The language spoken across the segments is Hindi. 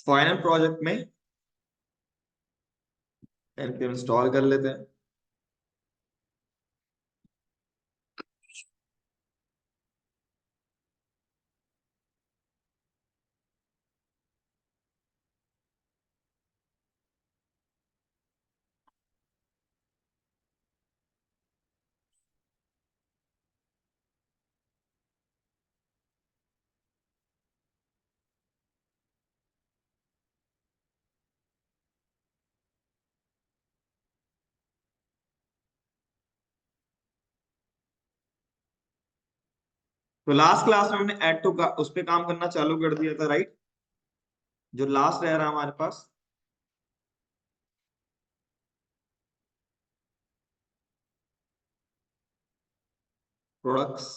फाइनल प्रोजेक्ट में npm इंस्टॉल कर लेते हैं। तो लास्ट क्लास में हमने ऐड टू का उस पे काम करना चालू कर दिया था, राइट? जो लास्ट रह रहा है हमारे पास, प्रोडक्ट्स।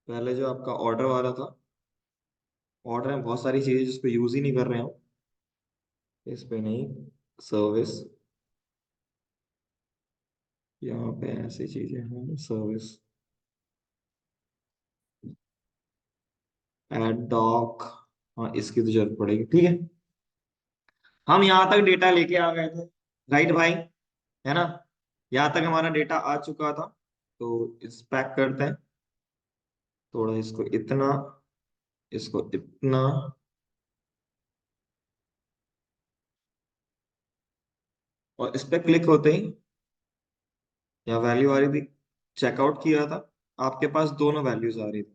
पहले जो आपका ऑर्डर वाला था, ऑर्डर में बहुत सारी चीजें जिस पे यूज ही नहीं कर रहे हो, इस पे नहीं। सर्विस, यहाँ पे ऐसी चीजें हैं, सर्विस, एड डॉक। हाँ, इसकी तो जरूरत पड़ेगी, ठीक है। हम यहाँ तक डेटा लेके आ गए थे, राइट भाई? है ना? यहाँ तक हमारा डेटा आ चुका था। तो इस पैक करते हैं, थोड़ा इसको इतना, इसको इतना, और इस पे क्लिक होते ही या वैल्यू आ रही थी, चेकआउट किया था, आपके पास दोनों वैल्यूज आ रही थी।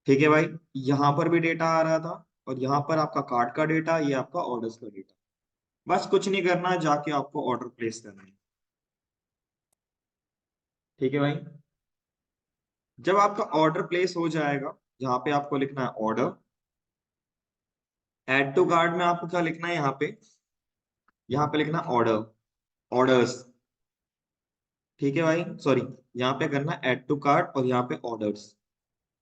ठीक है भाई, यहाँ पर भी डेटा आ रहा था, और यहाँ पर आपका कार्ड का डेटा, ये आपका ऑर्डर्स का डेटा। बस कुछ नहीं करना है, जाके आपको ऑर्डर प्लेस करना है। ठीक है भाई, जब आपका ऑर्डर प्लेस हो जाएगा, यहाँ पे आपको लिखना है ऑर्डर। ऐड टू कार्ड में आपको क्या लिखना है? यहाँ पे लिखना ऑर्डर, ऑर्डर्स। ठीक है भाई, सॉरी, यहाँ पे करना ऐड टू कार्ट और यहाँ पे ऑर्डर्स,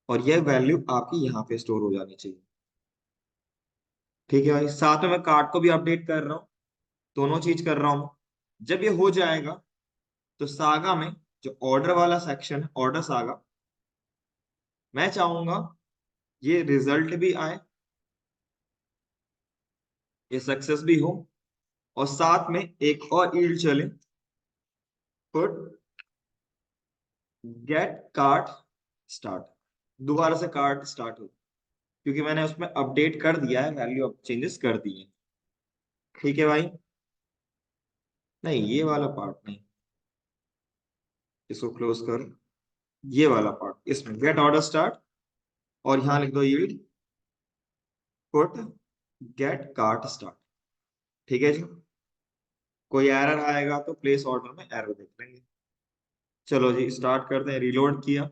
और ये वैल्यू आपकी यहाँ पे स्टोर हो जानी चाहिए। ठीक है भाई, साथ में मैं कार्ट को भी अपडेट कर रहा हूँ, दोनों चीज कर रहा हूँ। जब ये हो जाएगा, तो सागा में जो ऑर्डर वाला सेक्शन है, ऑर्डर सागा, मैं चाहूंगा ये रिजल्ट भी आए, ये सक्सेस भी हो, और साथ में एक और ईल्ड चले, पुट गेट कार्ट स्टार्ट, दोबारा से कार्ट स्टार्ट हो, क्योंकि मैंने उसमें अपडेट कर दिया है, वैल्यू अब चेंजेस कर दी है। ठीक है भाई, नहीं ये वाला पार्ट नहीं, इसको क्लोज कर, ये वाला पार्ट, इसमें गेट ऑर्डर स्टार्ट, और यहां लिख दो yield put get cart start. ठीक है जी, कोई एरर आएगा तो प्लेस ऑर्डर में एरर देख लेंगे। चलो जी, स्टार्ट करते हैं, रिलोड किया,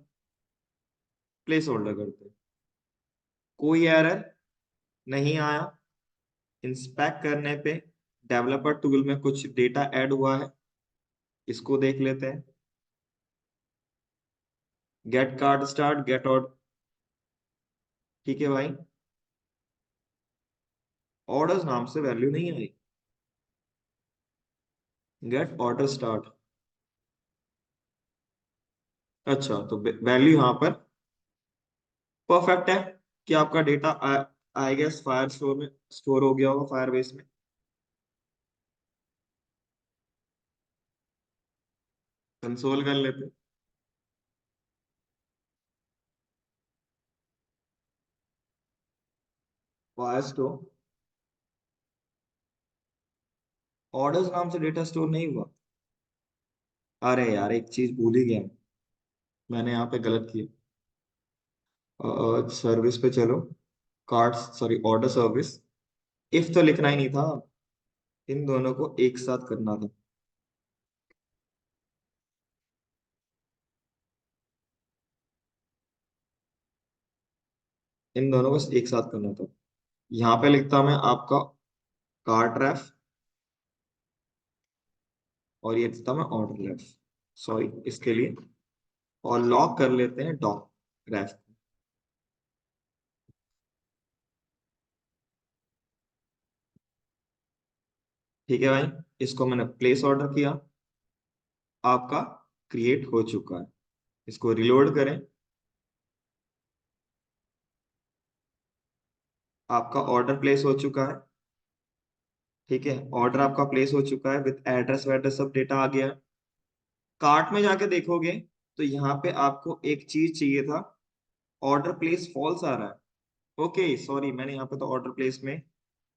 प्लेस ऑर्डर करते हैं, कोई एरर नहीं आया। इंस्पेक्ट करने पे डेवलपर टूल में कुछ डेटा ऐड हुआ है, इसको देख लेते हैं। Get card start, get order. ठीक है भाई, ऑर्डर्स नाम से वैल्यू नहीं आई, गेट ऑर्डर स्टार्ट। अच्छा, तो वैल्यू यहाँ पर परफेक्ट है कि आपका data I guess Firestore में स्टोर हो गया होगा, फायर बेस में। कंसोल कर लेते, फायर स्टोर, ऑर्डर्स नाम से डेटा स्टोर नहीं हुआ। अरे यार, एक चीज भूल ही गया, मैंने यहाँ पे गलत किया। सर्विस पे चलो, card, sorry, order service, if तो लिखना ही नहीं था, इन दोनों को एक साथ करना था। इन दोनों को एक साथ करना था। यहाँ पे लिखता मैं आपका कार्ड रेफ, और ये लिखता मैं ऑर्डर रेफ, सॉरी इसके लिए, और लॉक कर लेते हैं डॉक रेफ। ठीक है भाई, इसको मैंने प्लेस ऑर्डर किया, आपका क्रिएट हो चुका है। इसको रिलोड करें, आपका ऑर्डर प्लेस हो चुका है। ठीक है, ऑर्डर आपका प्लेस हो चुका है, विद एड्रेस वैड्रेस सब डेटा आ गया। कार्ट में जाके देखोगे तो यहाँ पे आपको एक चीज चाहिए था, ऑर्डर प्लेस फॉल्स आ रहा है। ओके सॉरी, मैंने यहाँ पे तो ऑर्डर प्लेस में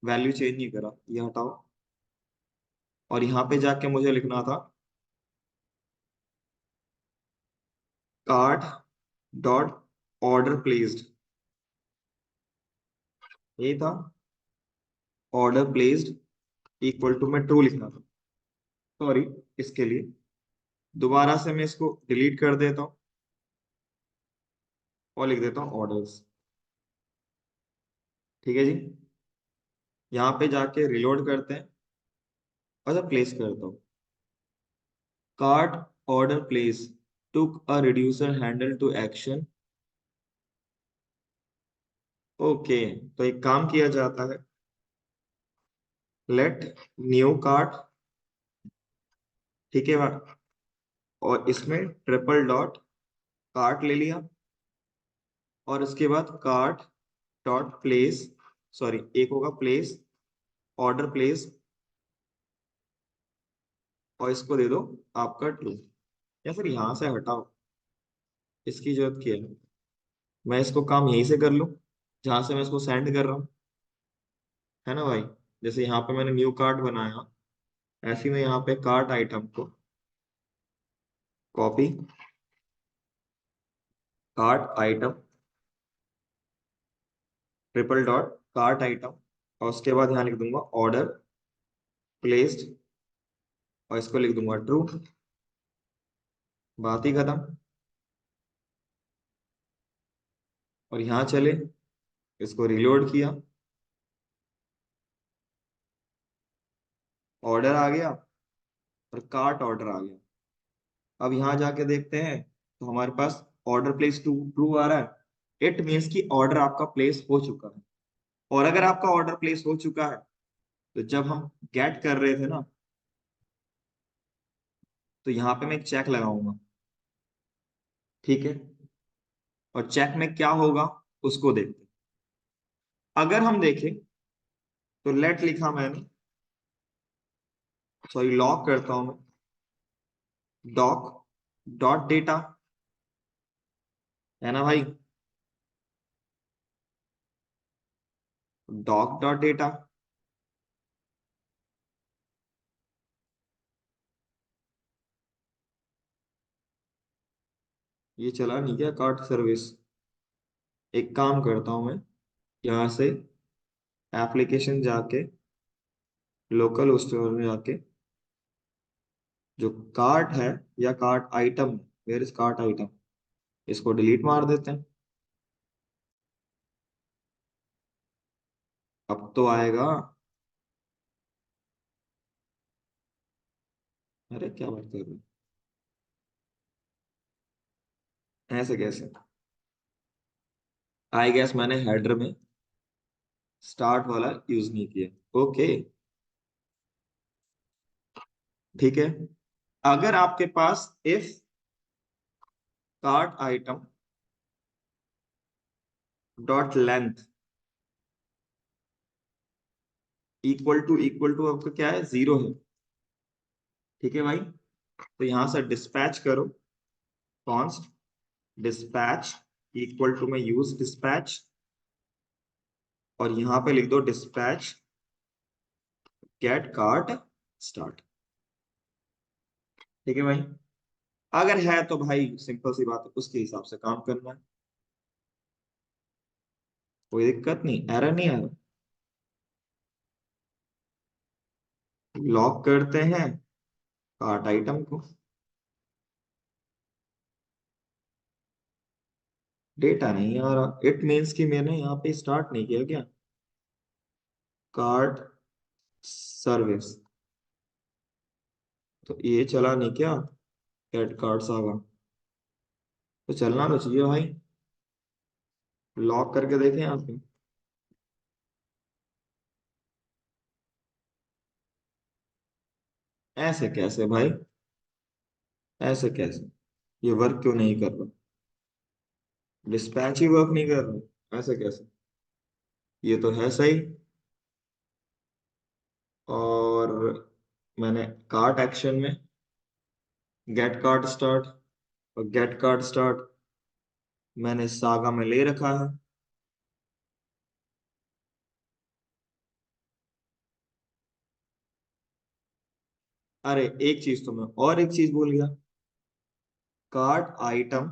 वैल्यू चेंज नहीं करा, ये हटाओ। और यहाँ पे जाके मुझे लिखना था कार्ट डॉट ऑर्डर प्लेस्ड, ये था ऑर्डर प्लेस्ड इक्वल टू, मैं ट्रू लिखना था, सॉरी। इसके लिए दोबारा से मैं इसको डिलीट कर देता हूँ और लिख देता हूँ ऑर्डर्स। ठीक है जी, यहाँ पे जाके रिलोड करते हैं। अच्छा, प्लेस करता हूँ, cart order place took a reducer handle to action. Okay, तो एक काम किया जाता है, लेट न्यू कार्ट। ठीक है बात, और इसमें ट्रिपल डॉट कार्ट ले लिया, और उसके बाद कार्ट डॉट प्लेस, सॉरी एक होगा प्लेस ऑर्डर प्लेस, और इसको दे दो आपका ट्रू। या फिर यहां से हटाओ, इसकी जरूरत क्या है, मैं इसको काम यहीं से कर लूं जहां से मैं इसको सेंड कर रहा हूँ, है ना भाई। जैसे यहाँ पे मैंने न्यू कार्ट बनाया, ऐसे ही मैं यहाँ पे कार्ट आइटम को copy, cart item triple dot cart item, और उसके बाद यहाँ लिख दूंगा ऑर्डर प्लेस्ड, और इसको लिख दूंगा ट्रू। बात ही खत्म। और यहाँ चले, इसको रिलोड किया, ऑर्डर आ गया और कार्ट ऑर्डर आ गया। अब यहाँ जाके देखते हैं तो हमारे पास ऑर्डर प्लेस टू ट्रू आ रहा है। इट मीन्स कि ऑर्डर आपका प्लेस हो चुका है। और अगर आपका ऑर्डर प्लेस हो चुका है, तो जब हम गेट कर रहे थे ना, तो यहाँ पे मैं एक चेक लगाऊंगा। ठीक है, और चेक में क्या होगा उसको देखते हैं। अगर हम देखें तो लेट लिखा मैंने, सॉरी लॉक करता हूं मैं, डॉक डॉट डेटा, है ना भाई, डॉक डॉट डेटा। ये चला नहीं क्या कार्ट सर्विस। एक काम करता हूं मैं, यहाँ से एप्लीकेशन जाके, लोकल स्टोर में जाके, जो कार्ट है या cart item, where is cart item, इसको डिलीट मार देते हैं। अब तो आएगा। अरे क्या बात कर रहे हो, ऐसे कैसे। आई गेस मैंने हेडर में स्टार्ट वाला यूज नहीं किया। ओके, ठीक है। अगर आपके पास if cart item dot length equal to आपका क्या है, जीरो है। ठीक है भाई, तो यहां से डिस्पैच करो, कॉन्स्ट डिस्पैच इक्वल टू, मैं यूज डिस्पैच, और यहां पे लिख दो डिस्पैच गेट कार्ट स्टार्ट। ठीक है भाई, अगर है तो भाई सिंपल सी बात है, उसके हिसाब से काम करना है। कोई दिक्कत नहीं, एरर नहीं आ रहा। लॉक करते हैं कार्ट आइटम को, डेटा नहीं आ रहा, इट मीन्स कि मैंने यहाँ पे स्टार्ट नहीं किया क्या, कार्ट सर्विस। तो ये चला नहीं क्या, गेट कार्ड सागा, तो चलना तो चाहिए भाई। लॉक करके देखें यहाँ पे, ऐसे कैसे भाई, ऐसे कैसे, ये वर्क क्यों नहीं कर रहा, डिस्पैच ही वर्क नहीं कर रहा, ऐसे कैसे। ये तो है सही। और मैंने कार्ट एक्शन में गेट कार्ट स्टार्ट, और गेट कार्ट स्टार्ट मैंने सागा में ले रखा है। अरे एक चीज तो मैं और एक चीज भूल गया। Cart item,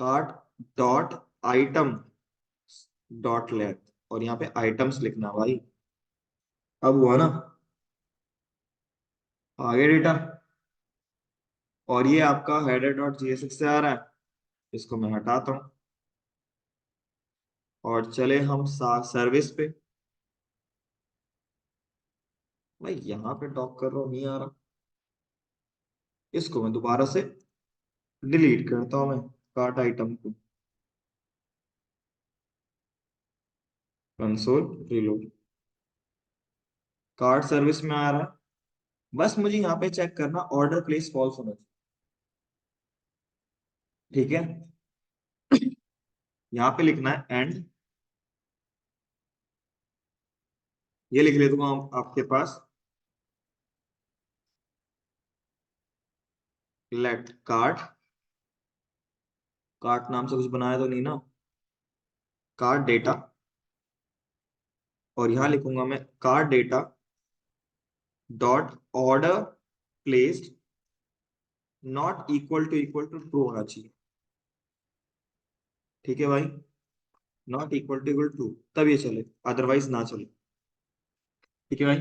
cart dot item dot length, और यहाँ पे आइटम्स लिखना भाई। अब हुआ ना, आगे डेटा। और ये आपका हेडर डॉट जीएसएक्स से आ रहा है, इसको मैं हटाता हूँ। और चले हम सर्विस पे। भाई यहाँ पे डॉक कर रहा हूँ, नहीं आ रहा। इसको मैं दोबारा से डिलीट करता हूँ मैं, कार्ट आइटम को। कंसोल रीलोड, कार्ट सर्विस में आ रहा है। बस मुझे यहाँ पे चेक करना ऑर्डर प्लेस फॉल्स होना चाहिए। ठीक है, यहाँ पे लिखना है एंड। ये लिख लेता हूँ आपके पास, लेट कार्ट, कार्ट नाम से कुछ बनाया तो नहीं ना, कार्ट डेटा। और यहाँ लिखूंगा मैं cart data dot order placed not equal to true होना चाहिए। ठीक है भाई, नॉट इक्वल टू तब ये चले, अदरवाइज ना चले। ठीक है भाई,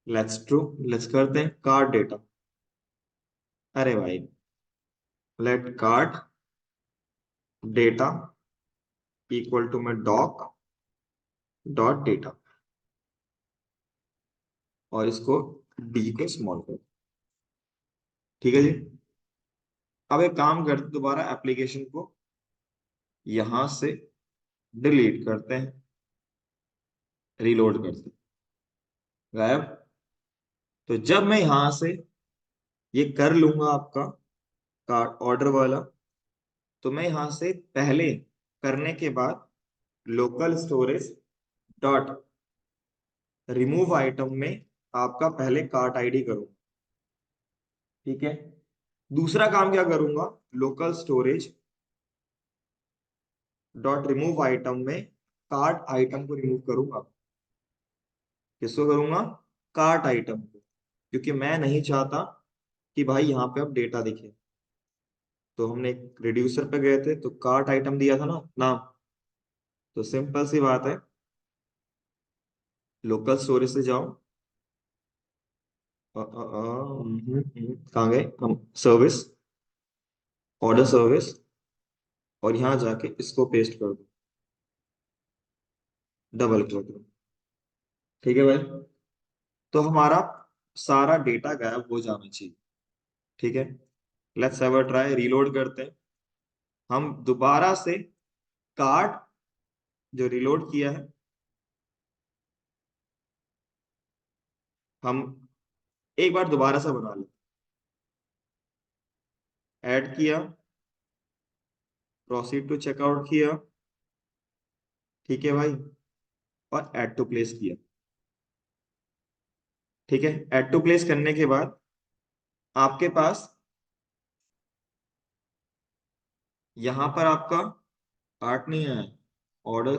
लेट्स ट्रू, लेट्स करते हैं कार्ट डेटा। अरे भाई, let cart data equal to में डॉक डॉट डेटा, और इसको डी को स्मॉल कर। ठीक है जी। अब एक काम करते, दोबारा एप्लीकेशन को यहां से डिलीट करते हैं, रीलोड करते हैं, गायब। तो जब मैं यहां से ये कर लूंगा आपका कार्ट ऑर्डर वाला, तो मैं यहां से पहले करने के बाद local storage dot remove item में आपका पहले कार्ट आईडी करूँ। ठीक है, दूसरा काम क्या करूंगा, local storage dot remove item में कार्ट आइटम को रिमूव करूंगा। किसको करूंगा, कार्ट आइटम को, क्योंकि मैं नहीं चाहता कि भाई यहाँ पे अब डेटा दिखे। तो हमने एक रिड्यूसर पे गए थे तो कार्ट आइटम दिया था ना नाम। तो सिंपल सी बात है, लोकल स्टोरेज से जाओ, कहाँ गए हम, सर्विस, ऑर्डर सर्विस, और यहाँ जाके इसको पेस्ट कर दो, डबल कर दो। ठीक है भाई, तो हमारा सारा डेटा गायब हो जाना चाहिए। ठीक है, let's have a try, reload करते हैं हम दोबारा से। कार्ट जो रीलोड किया है, हम एक बार दोबारा से बना लें। ऐड किया, प्रोसीड टू चेकआउट किया। ठीक है भाई, और ऐड टू प्लेस किया। ठीक है, ऐड टू प्लेस करने के बाद आपके पास यहां पर आपका कार्ट नहीं है, ऑर्डर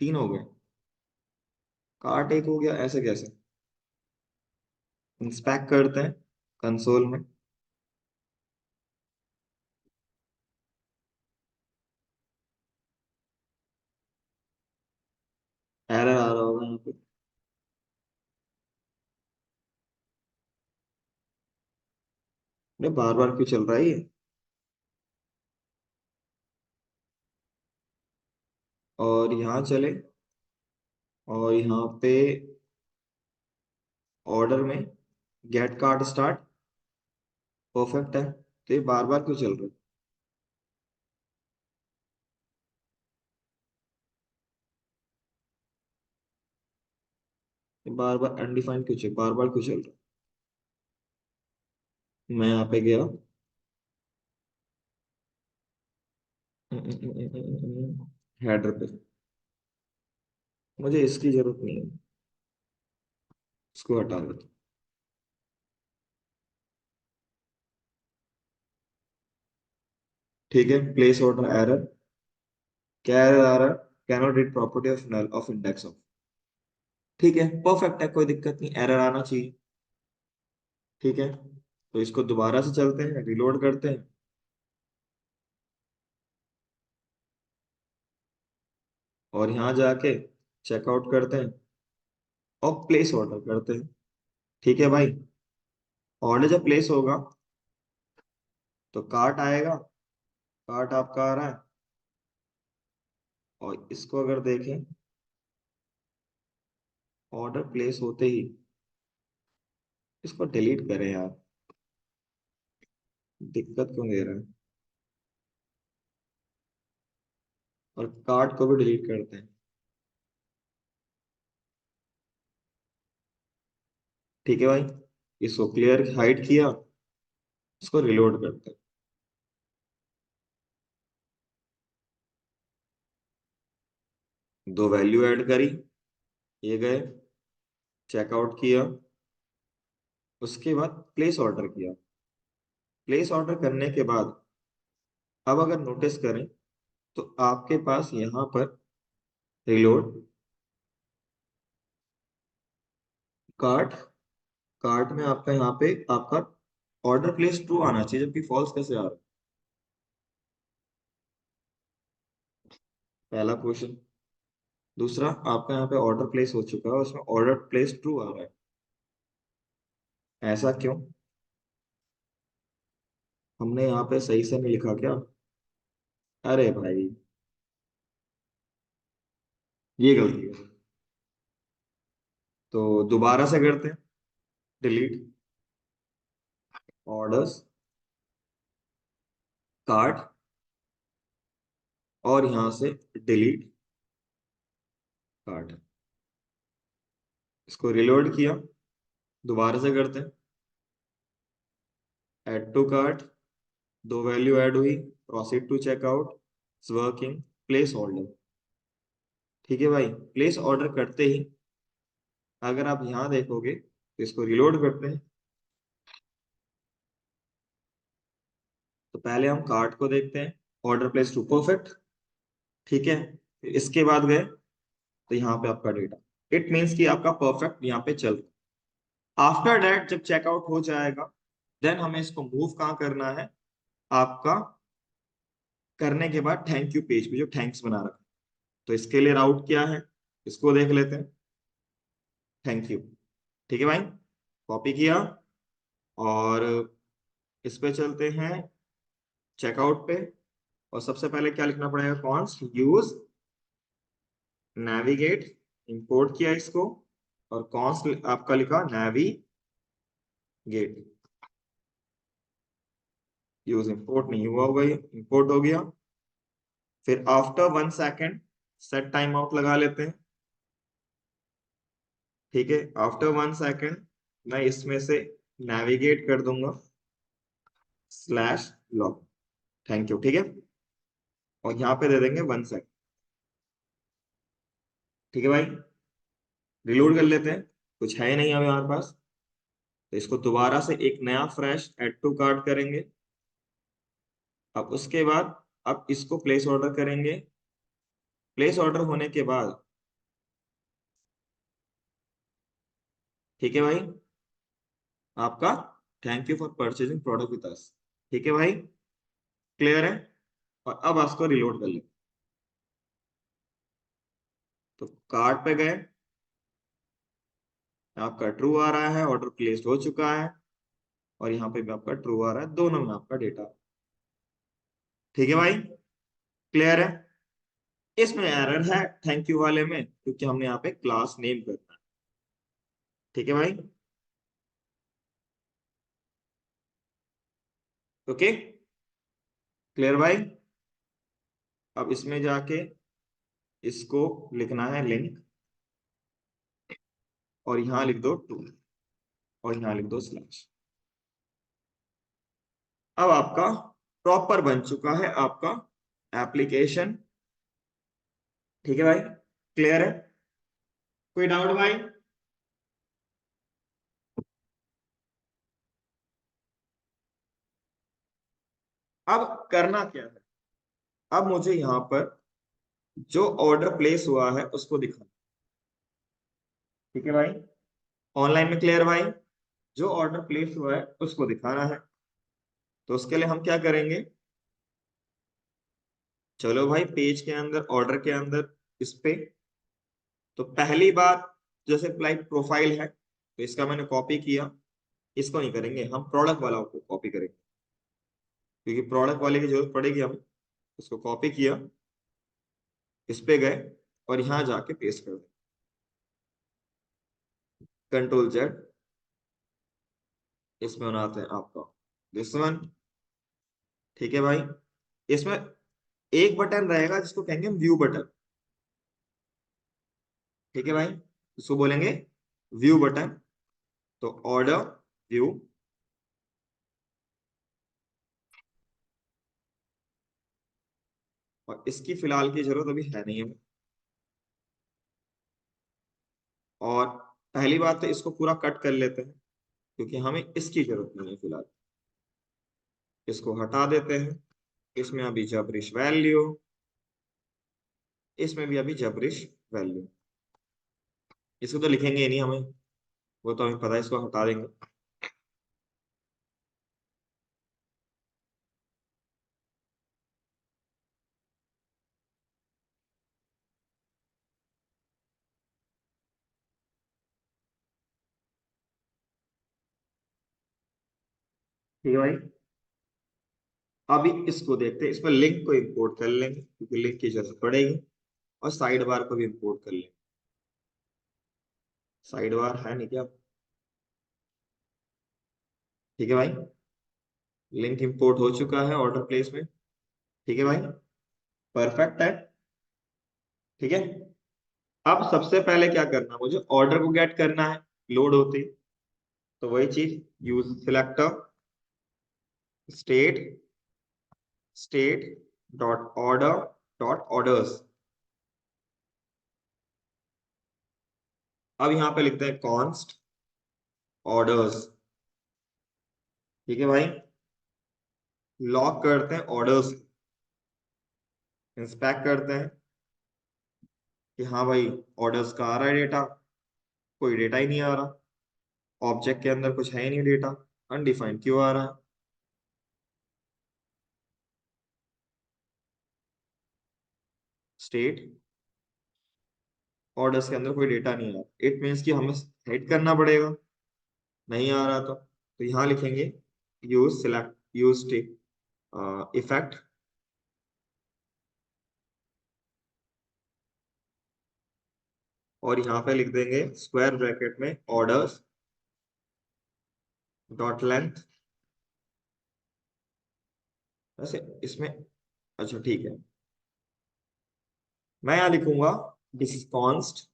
तीन हो गए, कार्ट एक हो गया, ऐसे कैसे। इंस्पेक्ट करते हैं कंसोल में। एरर आ रहा होगा यहाँ पे। अरे बार बार क्यों चल रहा है ये। और यहाँ चले, और यहाँ पे ऑर्डर में गेट कार्ड स्टार्ट, परफेक्ट है। तो ये बार बार क्यों चल रहा है, ये बार बार अनडिफाइंड क्यों चल, बार बार क्यों चल रहा है। मैं यहाँ पे गया, हेडर पे मुझे इसकी जरूरत नहीं है, इसको हटा दो। ठीक है, प्लेस ऑर्डर एरर, क्या एरर आ रहा है? Cannot read property of null of index of. ठीक है, परफेक्ट है, कोई दिक्कत नहीं, एरर आना चाहिए। ठीक है, तो इसको दोबारा से चलते हैं, रिलोड करते हैं, और यहाँ जाके चेकआउट करते हैं और प्लेस ऑर्डर करते हैं। ठीक है भाई, ऑर्डर जब प्लेस होगा तो कार्ट आएगा, कार्ट आपका आ रहा है, और इसको अगर देखें, ऑर्डर प्लेस होते ही इसको डिलीट करें यार, दिक्कत क्यों दे रहा है, और कार्ट को भी डिलीट करते हैं। ठीक है भाई, इसको क्लियर हाइड किया, इसको रिलोड करते हैं। दो वैल्यू ऐड करी, ये गए, चेकआउट किया, उसके बाद प्लेस ऑर्डर किया। प्लेस ऑर्डर करने के बाद अब अगर नोटिस करें तो आपके पास यहाँ पर रिलोड, कार्ट, कार्ट में आपका यहाँ पे आपका ऑर्डर प्लेस ट्रू आना चाहिए, जबकि फॉल्स कैसे आ रहा है? पहला क्वेश्चन। दूसरा, आपका यहाँ पे ऑर्डर प्लेस हो चुका है, उसमें ऑर्डर प्लेस ट्रू आ रहा है, ऐसा क्यों? हमने यहाँ पे सही से नहीं लिखा क्या? अरे भाई, ये गलती है, तो दोबारा से करते हैं, डिलीट ऑर्डर्स, कार्ट, और यहाँ से डिलीट कार्ट। इसको रिलोड किया, दोबारा से करते हैं, ऐड टू कार्ट, दो वैल्यू ऐड हुई, proceed to checkout, working, place order. ठीक है भाई, प्लेस ऑर्डर करते ही अगर आप यहाँ देखोगे तो इसको रिलोड करते हैं, तो पहले हम कार्ट को देखते हैं, ऑर्डर प्लेस टू परफेक्ट। ठीक है, फिर इसके बाद गए तो यहाँ पे आपका डेटा, इट मीन्स कि आपका परफेक्ट यहाँ पे चल। आफ्टर दैट जब चेकआउट हो जाएगा, देन हमें इसको मूव कहाँ करना है, आपका करने के बाद थैंक यू पेज पे जो थैंक्स बना रखा है, तो इसके लिए राउट क्या है, इसको देख लेते हैं, थैंक यू। ठीक है भाई, कॉपी किया, और इस पे चलते हैं चेकआउट पे, और सबसे पहले क्या लिखना पड़ेगा, कॉन्स्ट यूज नेविगेट, इंपोर्ट किया इसको, और कॉन्स्ट आपका लिखा नेविगेट, यूज इंपोर्ट नहीं हुआ होगा, ये इंपोर्ट हो गया। फिर after 1 second set time out लगा लेते हैं। ठीक है, आफ्टर 1 सेकेंड मैं इसमें से नेविगेट कर दूंगा स्लैश लॉग, थैंक यू। ठीक है, और यहाँ पे दे देंगे 1 सेकेंड। ठीक है भाई, रिलोड कर लेते हैं, कुछ है नहीं हमें हमारे पास, तो इसको दोबारा से एक नया फ्रेश एड टू कार्ट करेंगे। अब उसके बाद अब इसको प्लेस ऑर्डर करेंगे, प्लेस ऑर्डर होने के बाद, ठीक है भाई, आपका thank you for purchasing product with us. ठीक है भाई, क्लियर है? और अब आपको रिलोड कर लेते, तो कार्ट पे गए, आपका ट्रू आ रहा है, ऑर्डर प्लेस्ड हो चुका है, और यहाँ पे भी आपका ट्रू आ रहा है, दोनों में आपका डेटा। ठीक है भाई, क्लियर है? इसमें एरर है थैंक यू वाले में, क्योंकि हमने यहाँ पे क्लास नेम करना है। ठीक है भाई, ओके, क्लियर भाई? अब इसमें जाके इसको लिखना है लिंक, और यहाँ लिख दो टू, और यहाँ लिख दो स्लैश। अब आपका प्रॉपर बन चुका है आपका एप्लीकेशन। ठीक है भाई, क्लियर है? कोई डाउट भाई? अब करना क्या है, अब मुझे यहाँ पर जो ऑर्डर प्लेस हुआ है उसको दिखाना। ठीक है भाई, ऑनलाइन में क्लियर भाई? जो ऑर्डर प्लेस हुआ है उसको दिखाना है। तो उसके लिए हम क्या करेंगे, चलो भाई पेज के अंदर, ऑर्डर के अंदर, इस पे। तो पहली बात, जैसे लाइक प्रोफाइल है तो इसका मैंने कॉपी किया। इसको नहीं करेंगे, हम प्रोडक्ट वाला को कॉपी करेंगे, क्योंकि प्रोडक्ट वाले की जरूरत पड़ेगी हमें। उसको कॉपी किया, इस पे गए और यहाँ जाके पेस्ट कर दें, कंट्रोल जेड। इसमें बनाते हैं आपका दिस वन। ठीक है भाई, इसमें एक बटन रहेगा जिसको कहेंगे व्यू बटन। ठीक है भाई, इसको बोलेंगे व्यू बटन। तो ऑर्डर व्यू, और इसकी फिलहाल की जरूरत अभी है नहीं हमें। और पहली बात तो इसको पूरा कट कर लेते हैं, क्योंकि हमें इसकी जरूरत नहीं है फिलहाल। इसको हटा देते हैं। इसमें अभी जबरिश वैल्यू, इसमें भी अभी जबरिश वैल्यू। इसको तो लिखेंगे ही नहीं हमें, वो तो हमें पता है, इसको हटा देंगे। ठीक है भाई, अभी इसको देखते हैं, इस पर लिंक को इंपोर्ट कर लेंगे क्योंकि लिंक की जरूरत पड़ेगी। और साइड बार को भी इंपोर्ट कर लेंगे। साइड बार है नहीं क्या? ठीक है भाई, लिंक इंपोर्ट हो चुका है ऑर्डर प्लेस में। ठीक है भाई, परफेक्ट है। ठीक है, अब सबसे पहले क्या करना है, मुझे ऑर्डर को गेट करना है लोड होते ही। तो वही चीज, use selector, state, state dot order dot orders. अब यहाँ पे लिखते हैं कॉन्स्ट ऑर्डर्स। ठीक है भाई, लॉक करते हैं ऑर्डर्स, इंस्पेक्ट करते हैं कि हाँ भाई ऑर्डर्स का आ रहा है डेटा। कोई डेटा ही नहीं आ रहा, ऑब्जेक्ट के अंदर कुछ है ही नहीं डेटा, अनडिफाइंड क्यों आ रहा है? स्टेट ऑर्डर्स के अंदर कोई डेटा नहीं आ रहा, इट मीन्स कि हमें हेड करना पड़ेगा। नहीं आ रहा तो यहाँ लिखेंगे यूज सिलेक्ट, यूज इफेक्ट, और यहाँ पे लिख देंगे स्क्वायर ब्रैकेट में ऑर्डर्स डॉट लेंथ। वैसे इसमें, अच्छा ठीक है, मैं यहाँ लिखूंगा this is const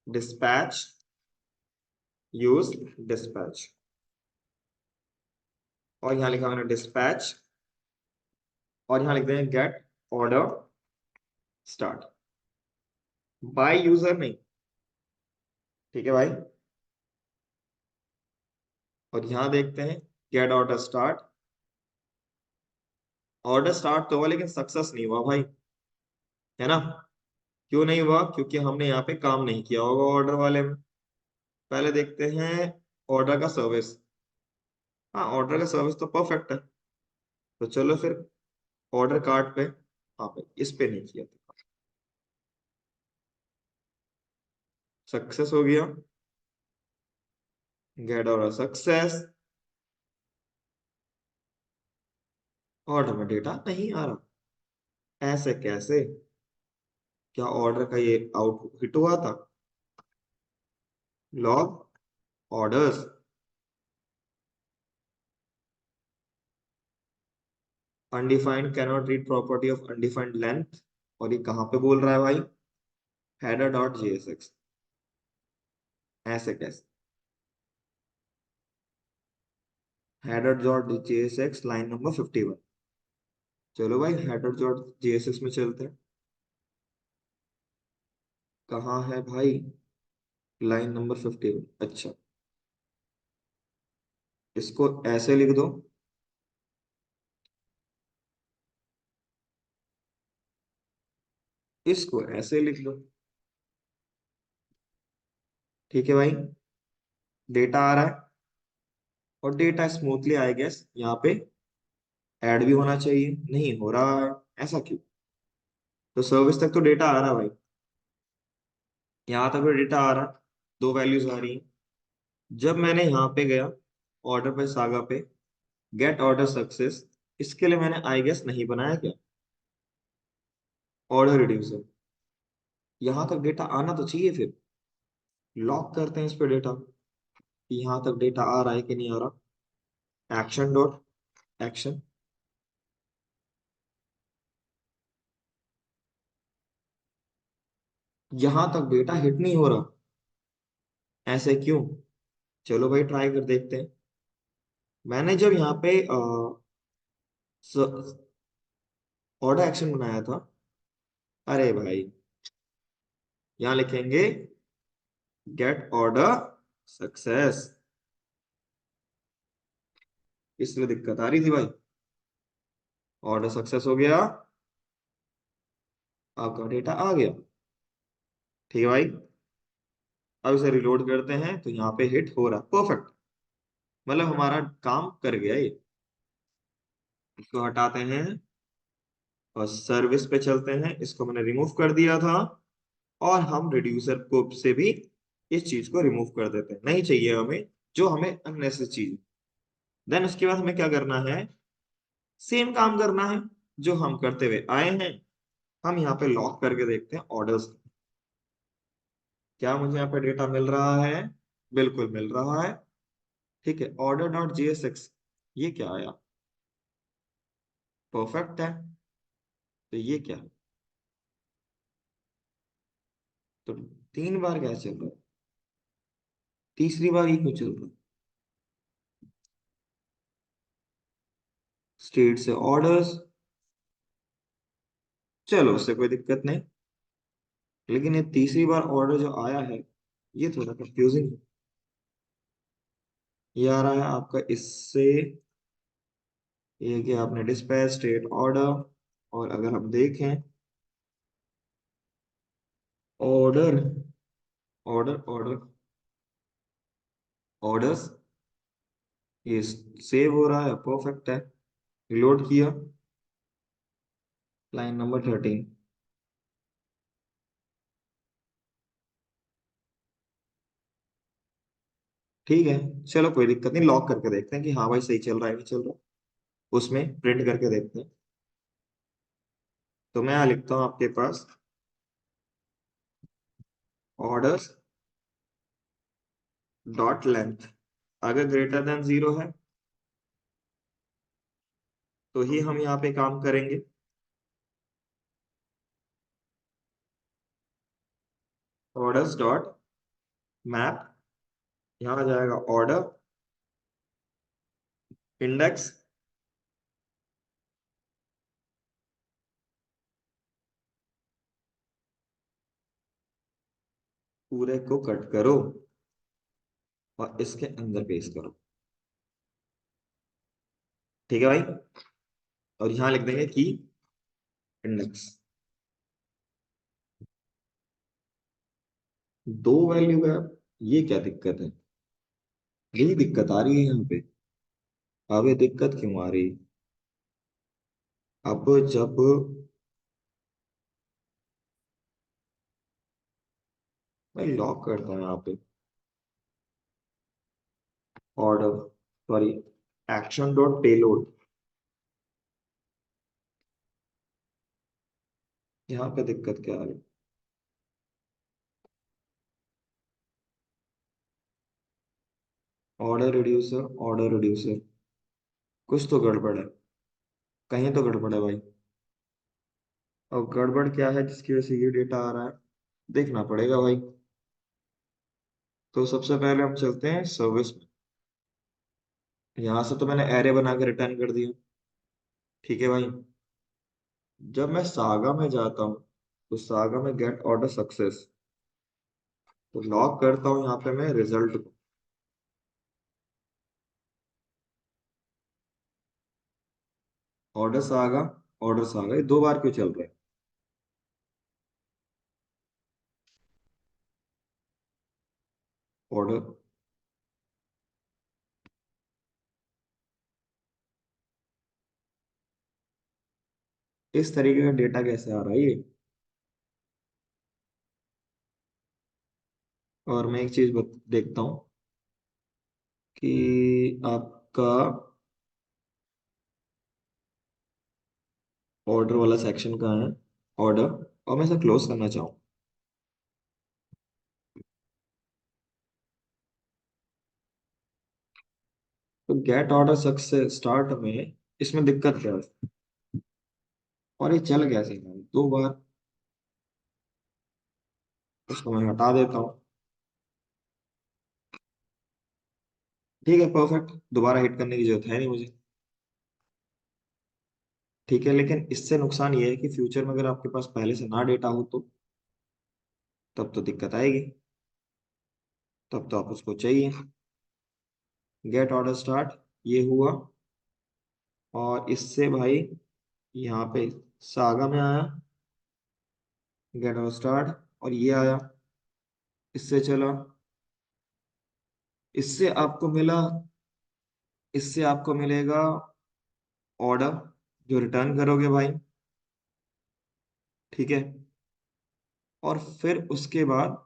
dispatch, use dispatch. और यहाँ लिखा मैंने डिस्पैच, और यहाँ लिख देंगे gate order start, by user नहीं। ठीक है भाई, और यहाँ देखते हैं gate order start. Order start तो हुआ लेकिन सक्सेस नहीं हुआ भाई, है ना? क्यों नहीं हुआ? क्योंकि हमने यहाँ पे काम नहीं किया होगा ऑर्डर वाले में। पहले देखते हैं ऑर्डर का सर्विस। हाँ, ऑर्डर का सर्विस तो परफेक्ट है। तो चलो फिर ऑर्डर कार्ड पे, हाँ पे, इस पे नहीं किया था, सक्सेस हो गया। Gate order success. ऑर्डर में डेटा नहीं आ रहा, ऐसे कैसे? क्या ऑर्डर का ये आउट हिट हुआ था? Log orders, undefined cannot read property of undefined length. और ये कहाँ पे बोल रहा है भाई? Header dot JSX. ऐसे कैसे? Header dot JSX line number 51। चलो भाई हेडर डॉट जेएसएस में चलते हैं। कहाँ है भाई? Line number 51। अच्छा, इसको ऐसे लिख दो। इसको ऐसे लिख दो। ठीक है भाई, डेटा आ रहा है, और डेटा स्मूथली आई गेस यहाँ पे ऐड भी होना चाहिए, नहीं हो रहा है। ऐसा क्यों? तो सर्विस तक तो डेटा आ रहा है भाई, यहाँ तक तो डेटा आ रहा है, दो वैल्यूज आ रही हैं। जब मैंने यहाँ पे गया, ऑर्डर पे सागा पे, गेट ऑर्डर सक्सेस, इसके लिए मैंने आई गेस नहीं बनाया क्या? Order reducer. यहाँ तक डेटा आना तो चाहिए, फिर लॉक करते हैं इस पे डेटा, कि यहाँ तक डेटा आ रहा है कि नहीं आ रहा। Action dot action. यहाँ तक डेटा हिट नहीं हो रहा, ऐसे क्यों? चलो भाई ट्राई कर देखते हैं। मैंने जब यहाँ पे ऑर्डर एक्शन बनाया था, अरे भाई यहाँ लिखेंगे गेट ऑर्डर सक्सेस, इसलिए दिक्कत आ रही थी भाई। ऑर्डर सक्सेस हो गया, आपका डेटा आ गया। ठीक है भाई, अब इसे रिलोड करते हैं तो यहाँ पे हिट हो रहा, परफेक्ट। मतलब हमारा काम कर गया ये। इसको हटाते हैं और सर्विस पे चलते हैं, इसको मैंने रिमूव कर दिया था। और हम रिड्यूसर को से भी इस चीज को रिमूव कर देते हैं, नहीं चाहिए हमें जो हमें अननेसेसरी चीज। देन उसके बाद हमें क्या करना है? सेम काम करना है जो हम करते हुए आए हैं। हम यहाँ पे लॉक करके देखते हैं ऑर्डर्स। क्या मुझे यहाँ पे डेटा मिल रहा है? बिल्कुल मिल रहा है। ठीक है, ऑर्डर डॉट जेएसएक्स, ये क्या आया? परफेक्ट है। तो ये क्या है? तो 3 बार क्या चल रहा है? तीसरी बार ये क्यों चल रहा है? स्टेट से ऑर्डर्स, चलो उससे कोई दिक्कत नहीं। लेकिन ये तीसरी बार ऑर्डर जो आया है, ये थोड़ा कंफ्यूजिंग है। ये आ रहा है आपका इससे, ये कि आपने डिस्पैच स्टेट ऑर्डर, और अगर हम देखें ऑर्डर ऑर्डर ऑर्डर ऑर्डर्स, ये सेव हो रहा है, परफेक्ट है। रिलोड किया, लाइन नंबर 13। ठीक है, चलो कोई दिक्कत नहीं, लॉक करके देखते हैं कि हाँ भाई सही चल रहा है नहीं चल रहा। उसमें प्रिंट करके देखते हैं। तो मैं यहाँ लिखता हूँ आपके पास ऑर्डर्स डॉट लेंथ, अगर ग्रेटर देन 0 है तो ही हम यहाँ पे काम करेंगे। ऑर्डर्स डॉट मैप, यहाँ आ जाएगा ऑर्डर इंडेक्स, पूरे को कट करो और इसके अंदर पेस्ट करो। ठीक है भाई, और यहाँ लिख देंगे की इंडेक्स। 2 वैल्यू का, ये क्या दिक्कत है? यही दिक्कत आ रही है यहाँ पे। अब ये दिक्कत क्यों आ रही? अब जब मैं लॉक करता हूँ यहाँ पे order, sorry, action dot payload, यहाँ पे दिक्कत क्या आ रही? ऑर्डर रिड्यूसर, कुछ तो गड़बड़ है, कहीं तो गड़बड़ है भाई। और गड़बड़ क्या है जिसकी वजह से ये डेटा आ रहा है, देखना पड़ेगा भाई। तो सबसे पहले हम चलते हैं सर्विस में। यहाँ से तो मैंने एरे बना के रिटर्न कर दिया। ठीक है भाई, जब मैं सागा में जाता हूँ तो सागा में गेट ऑर्डर सक्सेस, तो लॉक करता हूँ यहाँ पे मैं रिजल्ट को। ऑर्डर सागा ये दो बार क्यों चल रहा है? ऑर्डर, इस तरीके का डेटा कैसे आ रहा है ये? और मैं एक चीज देखता हूँ कि आपका ऑर्डर वाला सेक्शन कहाँ है, ऑर्डर, और मैं इसे क्लोज करना चाहूँ। तो गेट ऑर्डर सक्सेस स्टार्ट में इसमें दिक्कत क्या है, और ये चल कैसे रहा है दो बार? उसको मैं हटा देता हूँ। ठीक है, परफेक्ट, दोबारा हिट करने की जरूरत है नहीं मुझे। ठीक है, लेकिन इससे नुकसान ये है कि फ्यूचर में अगर आपके पास पहले से ना डेटा हो तो तब तो दिक्कत आएगी, तब तो आप उसको चाहिए। गेट ऑर्डर स्टार्ट ये हुआ, और इससे भाई यहाँ पे सागा में आया गेट ऑर्डर स्टार्ट, और ये आया, इससे चला, इससे आपको मिला, इससे आपको मिलेगा ऑर्डर जो रिटर्न करोगे भाई। ठीक है, और फिर उसके बाद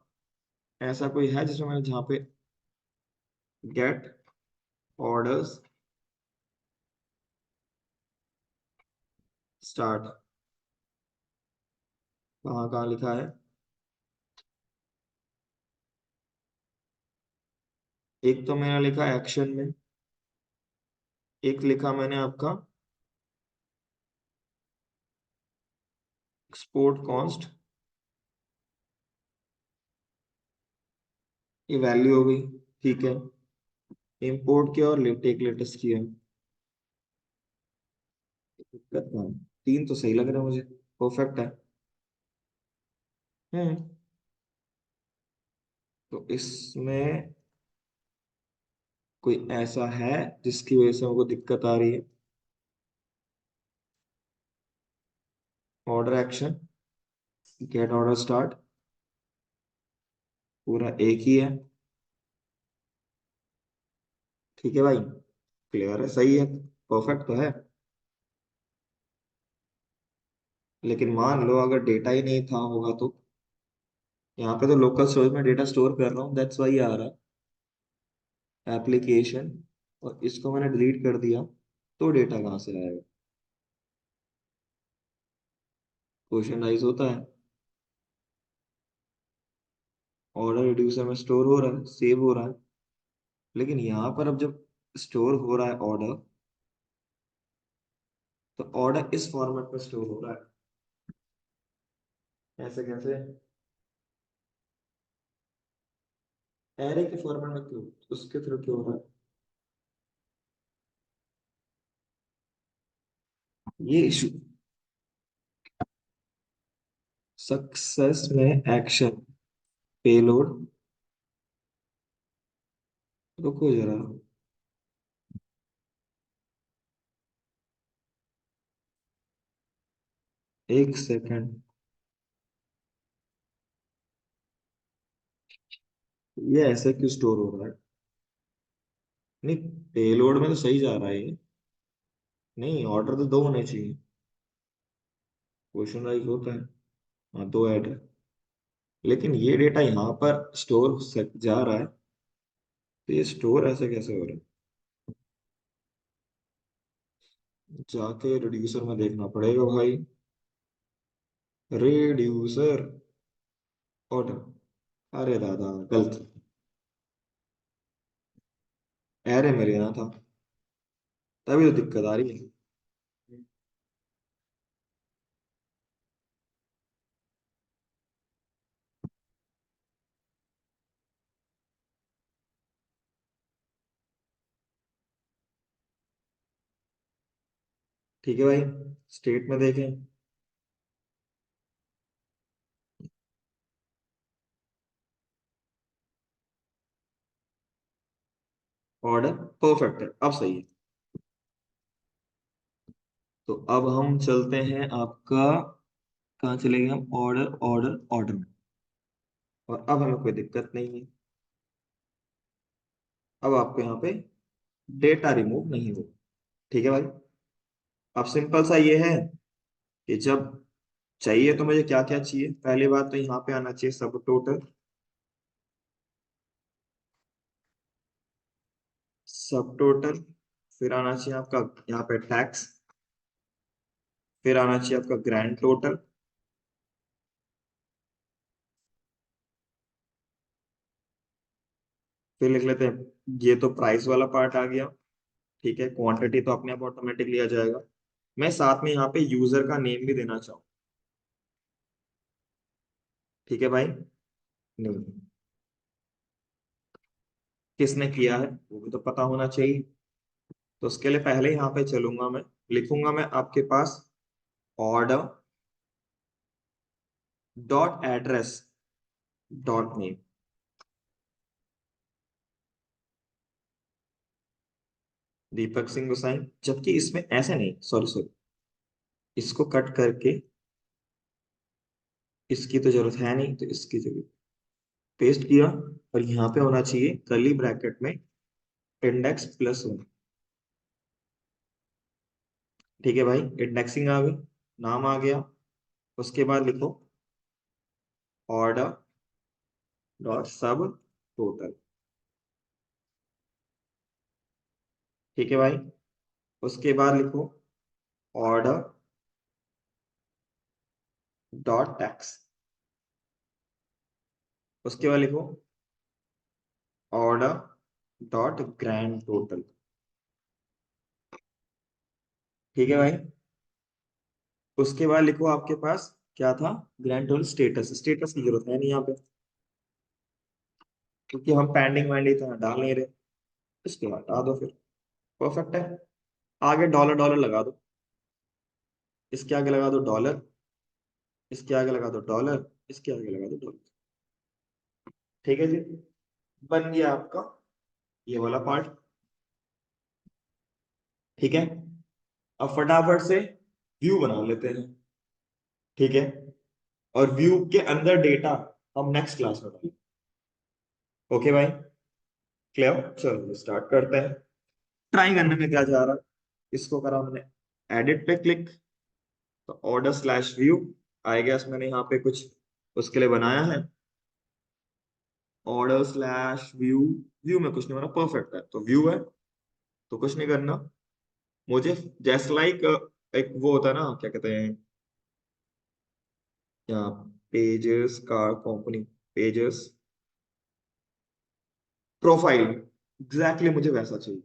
ऐसा कोई है जिसमें मैंने जहाँ पे गेट ऑर्डर्स स्टार्ट, कहाँ कहाँ लिखा है? एक तो मैंने लिखा एक्शन में, एक लिखा मैंने आपका एक्सपोर्ट कॉस्ट, ये वैल्यू हो गई। ठीक है, इंपोर्ट किया और टेक लेटेस्ट किया। दिक्कत कहाँ है? तीन तो सही लग रहा है मुझे, परफेक्ट है। हम्म, तो इसमें कोई ऐसा है जिसकी वजह से हमको दिक्कत आ रही है? Order action, gate order start, पूरा एक ही है। ठीक है भाई, क्लियर है, सही है, परफेक्ट तो है। लेकिन मान लो अगर डेटा ही नहीं था होगा तो, यहाँ पे तो लोकल स्टोरेज में डेटा स्टोर कर रहा हूँ, दैट्स वाई आ रहा है एप्लीकेशन, और इसको मैंने डिलीट कर दिया तो डेटा कहाँ से आएगा? क्वेश्चन राइज होता है। ऑर्डर रिड्यूसर में स्टोर हो रहा है, सेव हो रहा है, लेकिन यहाँ पर अब जब स्टोर हो रहा है ऑर्डर, तो ऑर्डर इस फॉर्मेट में स्टोर हो रहा है, ऐसे कैसे? एरे के फॉर्मेट में क्यों, उसके थ्रू क्यों हो रहा है ये इशू? सक्सेस में एक्शन, पेलोड, रुको जरा, एक सेकंड, ये ऐसे क्यों स्टोर हो रहा है? नहीं, पेलोड में तो सही जा रहा है ये। नहीं, ऑर्डर तो दो होने चाहिए, क्वेश्चन राइज होता है। हाँ, दो ऐड है, लेकिन ये डेटा यहाँ पर स्टोर जा रहा है, तो ये स्टोर ऐसे कैसे हो रहा है? जाके रिड्यूसर में देखना पड़ेगा भाई, रिड्यूसर ऑर्डर, अरे दादा गलत, एरे में लेना था, तभी तो दिक्कत आ रही है। ठीक है भाई, स्टेट में देखें, ऑर्डर परफेक्ट है, अब सही है। तो अब हम चलते हैं आपका, कहाँ चलेंगे हम, ऑर्डर ऑर्डर ऑर्डर में। और अब हमें कोई दिक्कत नहीं है। अब आपको यहाँ पे डेटा रिमूव नहीं होगा। ठीक है भाई। अब सिंपल सा ये है कि जब चाहिए तो मुझे क्या क्या चाहिए, पहली बात तो यहाँ पे आना चाहिए सब टोटल। सब टोटल। फिर आना चाहिए आपका यहाँ पे टैक्स। फिर आना चाहिए आपका ग्रैंड टोटल। फिर लिख लेते हैं, ये तो प्राइस वाला पार्ट आ गया। ठीक है, क्वांटिटी तो अपने आप ऑटोमेटिक लिया जाएगा। मैं साथ में यहाँ पे यूजर का नेम भी देना चाहूँ। ठीक है भाई। नहीं, किसने किया है वो भी तो पता होना चाहिए। तो उसके लिए पहले यहाँ पे चलूंगा मैं, लिखूंगा मैं आपके पास order dot address dot name. Deepak Singh Gosai, जबकि इसमें ऐसे नहीं, सॉरी सॉरी, इसको कट करके, इसकी तो जरूरत है नहीं तो इसकी जगह पेस्ट किया। और यहाँ पे होना चाहिए कर्ली ब्रैकेट में इंडेक्स +1। ठीक है भाई, इंडेक्सिंग आ गई, नाम आ गया। उसके बाद लिखो ऑर्डर डॉट सब टोटल। ठीक है भाई। उसके बाद लिखो ऑर्डर डॉट टैक्स। उसके बाद लिखो ऑर्डर डॉट ग्रैंड टोटल। ठीक है भाई। उसके बाद लिखो आपके पास क्या था, ग्रैंड टोटल स्टेटस। स्टेटस की जरूरत है नहीं यहाँ पे, क्योंकि हम पेंडिंग वैंडिंग तो डाल नहीं रहे। इसके बाद हटा दो फिर, परफेक्ट है। आगे डॉलर डॉलर लगा दो, इसके आगे लगा दो डॉलर, इसके आगे लगा दो डॉलर, इसके आगे लगा दो डॉलर। ठीक है जी, बन गया आपका ये वाला पार्ट। ठीक है। अब फटाफट से व्यू बना लेते हैं। ठीक है। और व्यू के अंदर डेटा हम नेक्स्ट क्लास में बनाएंगे। ओके भाई, क्लियर, चलो स्टार्ट करते हैं। ट्राई करने में क्या जा रहा है, इसको करा हमने एडिट पे क्लिक, तो order slash view I guess मैंने यहाँ पे कुछ उसके लिए बनाया है। ऑर्डर स्लैश व्यू, व्यू में कुछ नहीं बना, परफेक्ट है तो व्यू है। तो कुछ नहीं करना मुझे, जैसे लाइक एक वो होता है ना, क्या कहते हैं, यहाँ पेजेस का कंपनी, पेजेस प्रोफाइल, एग्जैक्टली मुझे वैसा चाहिए।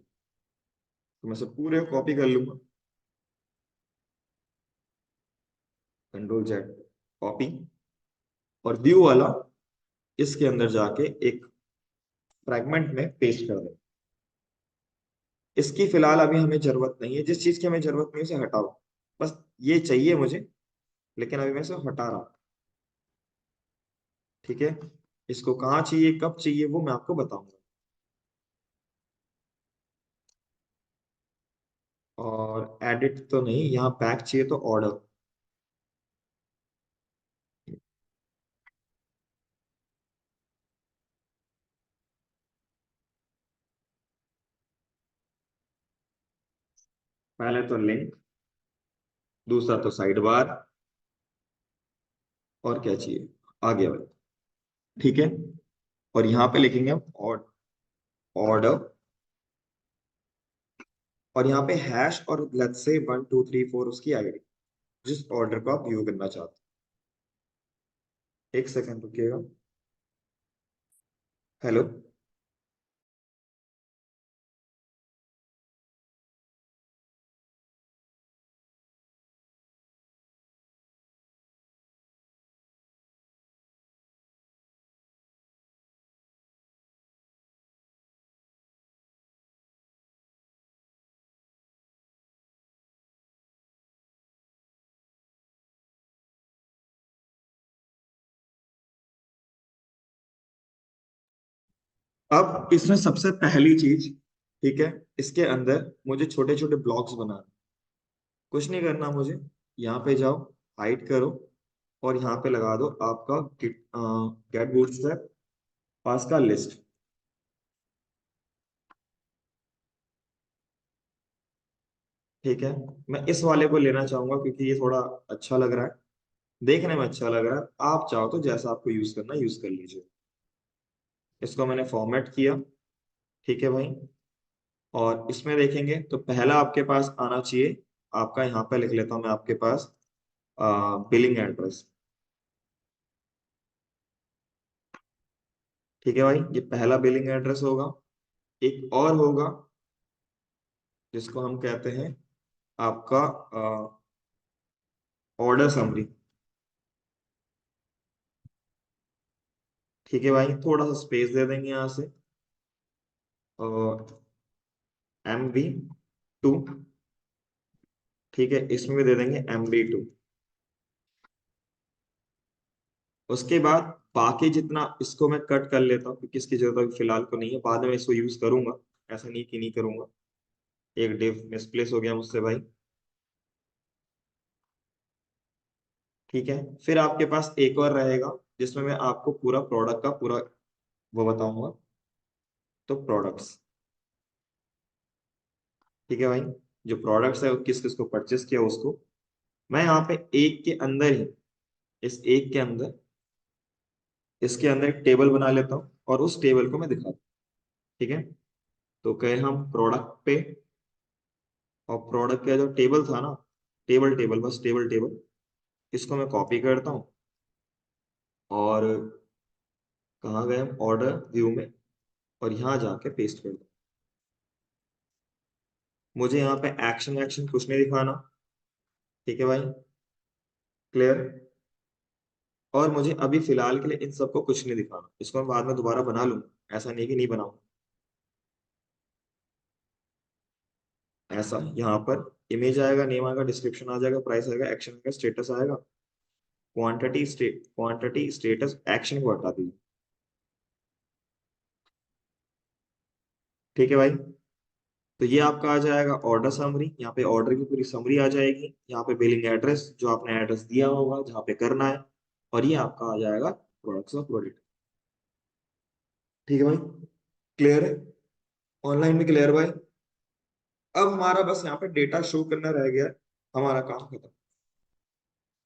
तो मैं सब पूरे कॉपी कर लूंगा, Ctrl Z कॉपी। और व्यू वाला इसके अंदर जाके एक फ्रैगमेंट में पेस्ट कर दे। इसकी फिलहाल अभी हमें जरूरत नहीं है, जिस चीज की हमें जरूरत नहीं है उसे हटाओ। बस ये चाहिए मुझे, लेकिन अभी मैं इसे हटा रहा हूं। ठीक है। इसको कहाँ चाहिए कब चाहिए वो मैं आपको बताऊंगा। और एडिट तो नहीं, यहाँ बैक चाहिए तो ऑर्डर। पहले तो लिंक, दूसरा तो साइड बार, और क्या चाहिए, आ गया भाई। ठीक है। और यहाँ पे लिखेंगे हम ऑर्डर, और यहाँ पे हैश, और लेट्स से 1 2 3 4 उसकी आईडी, जिस ऑर्डर को आप व्यू करना चाहते हैं। एक सेकंड रुकिएगा। हेलो। अब इसमें सबसे पहली चीज ठीक है, इसके अंदर मुझे छोटे छोटे ब्लॉक्स बनाने, कुछ नहीं करना मुझे, यहाँ पे जाओ, हाइड करो, और यहाँ पे लगा दो आपका गेट बूटस्ट्रैप पास का लिस्ट। ठीक है, मैं इस वाले को लेना चाहूंगा क्योंकि ये थोड़ा अच्छा लग रहा है, देखने में अच्छा लग रहा है। आप चाहो तो जैसा आपको यूज करना यूज कर लीजिए। इसको मैंने फॉर्मेट किया। ठीक है भाई, और इसमें देखेंगे तो पहला आपके पास आना चाहिए, आपका यहाँ पे लिख लेता हूँ मैं आपके पास बिलिंग एड्रेस। ठीक है भाई, ये पहला बिलिंग एड्रेस होगा। एक और होगा जिसको हम कहते हैं आपका ऑर्डर समरी। ठीक है भाई, थोड़ा सा स्पेस दे देंगे यहाँ से, और MB2। ठीक है, इसमें भी दे देंगे MB2। उसके बाद बाकी जितना इसको मैं कट कर लेता हूँ क्योंकि इसकी जरूरत अभी फिलहाल को नहीं है, बाद में इसको यूज करूंगा, ऐसा नहीं कि नहीं करूंगा। एक डिव मिसप्लेस हो गया मुझसे भाई। ठीक है, फिर आपके पास एक और रहेगा जिसमें मैं आपको पूरा प्रोडक्ट का पूरा वो बताऊंगा, तो प्रोडक्ट्स। ठीक है भाई, जो प्रोडक्ट्स है वो किस किस को परचेस किया उसको मैं यहाँ पे एक के अंदर ही, इस एक के अंदर, इसके अंदर एक टेबल बना लेता हूँ और उस टेबल को मैं दिखाता हूँ। ठीक है, तो कहे हम प्रोडक्ट पे, और प्रोडक्ट का जो टेबल था ना, टेबल टेबल बस टेबल टेबल, इसको मैं कॉपी करता हूँ, और कहाँ गए हम, ऑर्डर व्यू में, और यहाँ जाके पेस्ट कर दो। मुझे यहाँ पे एक्शन एक्शन कुछ नहीं दिखाना। ठीक है भाई, क्लियर। और मुझे अभी फिलहाल के लिए इन सबको कुछ नहीं दिखाना, इसको मैं बाद में दोबारा बना लूंगा, ऐसा नहीं कि नहीं बनाऊंगा। ऐसा यहाँ पर इमेज आएगा, नेम आएगा, डिस्क्रिप्शन आ जाएगा, प्राइस आएगा, एक्शन आएगा, स्टेटस आएगा, क्वांटिटी स्टेटस एक्शन को हटा दीजिए। ठीक है भाई, तो ये आपका आ जाएगा ऑर्डर समरी, यहाँ पे ऑर्डर की पूरी समरी आ जाएगी, यहाँ पे बिलिंग एड्रेस जो आपने एड्रेस दिया होगा जहाँ पे करना है, और ये आपका आ जाएगा प्रोडक्ट्स ऑफ प्रोडक्ट। ठीक है भाई, क्लियर है, ऑनलाइन में क्लियर भाई। अब हमारा बस यहाँ पे डेटा शो करना रह गया है, हमारा काम खत्म।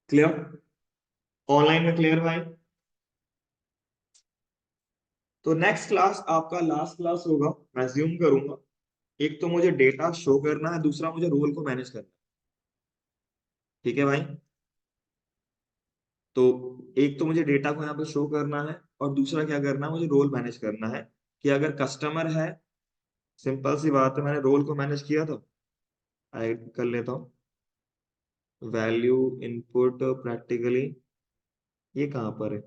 क्लियर, ऑनलाइन में क्लियर भाई। तो नेक्स्ट क्लास आपका लास्ट क्लास होगा, मैं ज्यूम करूंगा। एक तो मुझे डेटा शो करना है, दूसरा मुझे रोल को मैनेज करना है। ठीक है भाई, तो एक तो मुझे डेटा को यहाँ पे शो करना है, और दूसरा क्या करना है, मुझे रोल मैनेज करना है। कि अगर कस्टमर है, सिंपल सी बात है, मैंने रोल को मैनेज किया तो ऐड कर लेता हूँ, वैल्यू इनपुट प्रैक्टिकली, ये कहाँ पर है,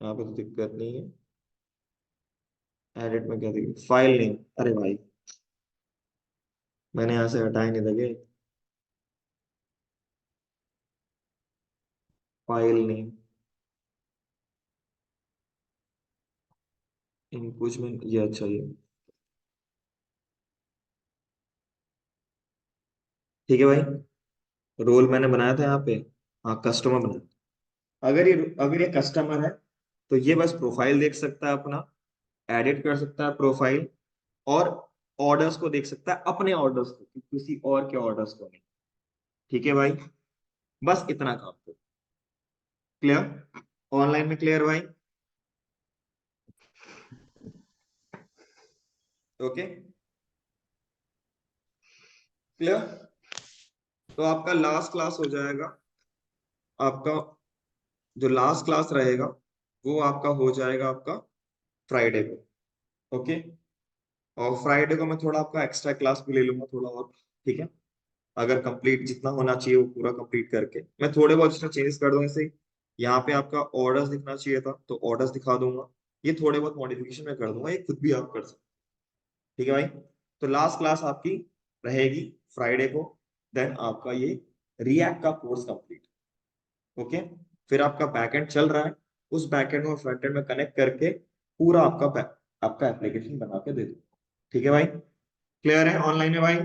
यहाँ पे तो दिक्कत नहीं है। एडिट में क्या दिक्कत, फाइल नेम, अरे भाई मैंने यहाँ से हटाए नहीं लगे, फाइल नेम इन कुछ में ये अच्छा ये। ठीक है भाई, रोल मैंने बनाया था यहाँ पे, हाँ कस्टमर बनाया। अगर ये कस्टमर है तो ये बस प्रोफाइल देख सकता है अपना, एडिट कर सकता है प्रोफाइल, और ऑर्डर्स को देख सकता है, अपने ऑर्डर्स को, किसी और के ऑर्डर्स को नहीं। ठीक है भाई, बस इतना काम करो। क्लियर, ऑनलाइन में क्लियर भाई। Okay, clear. तो आपका लास्ट क्लास हो जाएगा, आपका जो लास्ट क्लास रहेगा वो आपका हो जाएगा आपका फ्राइडे को। ओके, और फ्राइडे को मैं थोड़ा आपका एक्स्ट्रा क्लास भी ले लूंगा थोड़ा और। ठीक है, अगर कंप्लीट जितना होना चाहिए वो पूरा कंप्लीट करके मैं थोड़े बहुत इसमें चेंजेस कर दूंगा। जैसे यहाँ पे आपका ऑर्डर्स दिखना चाहिए था तो ऑर्डर्स दिखा दूंगा, ये थोड़े बहुत मॉडिफिकेशन मैं कर दूंगा, ये खुद भी आप कर सकते हैं। ठीक है भाई, तो लास्ट क्लास आपकी रहेगी फ्राइडे को, देन आपका ये रिएक्ट का कोर्स कंप्लीट। ओके, फिर आपका बैकएंड चल रहा है, उस बैकएंड को फ्रंट एंड में कनेक्ट करके पूरा आपका एप्लीकेशन बना के दे दो। ठीक है भाई, क्लियर है ऑनलाइन में भाई?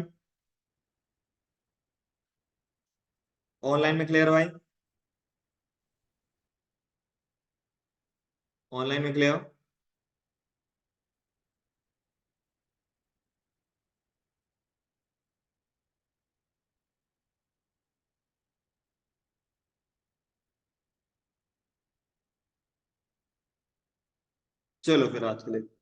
ऑनलाइन में क्लियर भाई? ऑनलाइन में क्लियर? चलो फिर आज के लिए